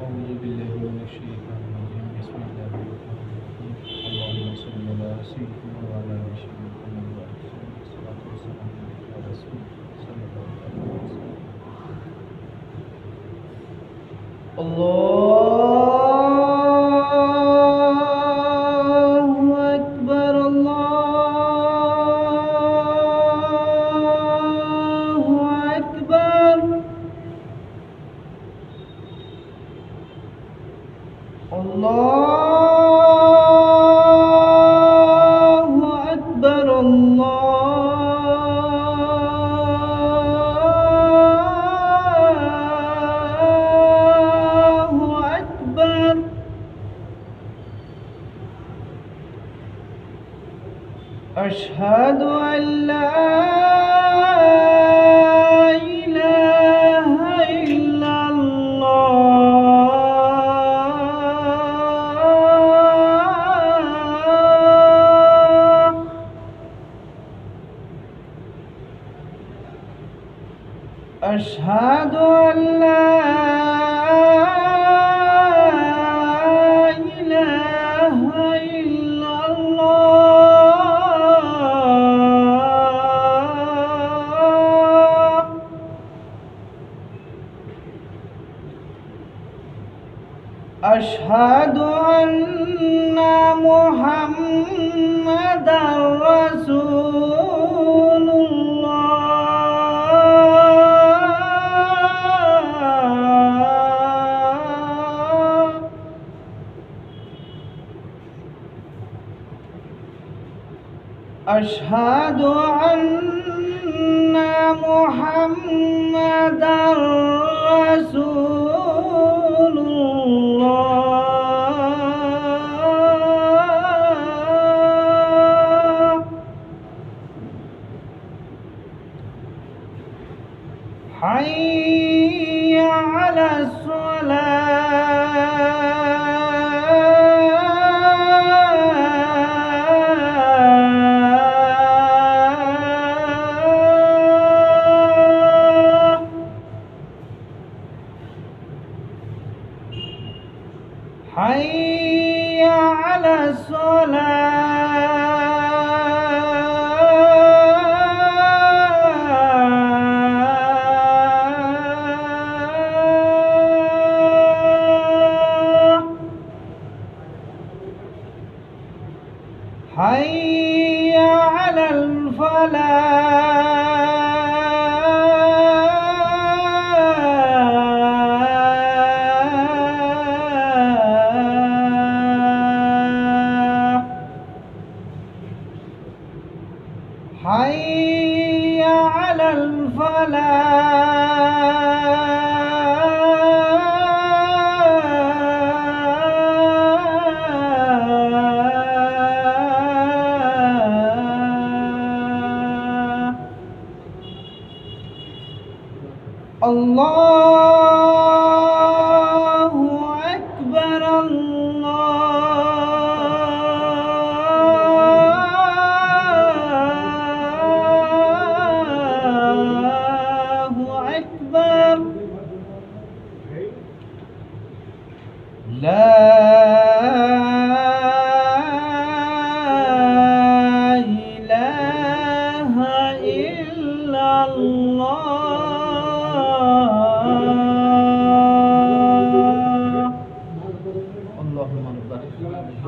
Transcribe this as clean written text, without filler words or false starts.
أعوذ بالله من الشيطان الرجيم بسم الله الرحمن الرحيم اللهم صل على سيدنا وعلى آل سيدنا محمد والصلاة والسلام على رسول صلى الله عليه وسلم الله أكبر الله أكبر الله أكبر الله أكبر أشهد أن لا إله إلا الله أشهد أن لا إله إلا الله أشهد أن محمدًا رسول الله أشهد أن محمدًا رسول الله حي على الصلاة حي على الصلاة حي على الفلاح حي على الفلاح الله أكبر الله أكبر لا إله إلا الله اللهم رب العالمين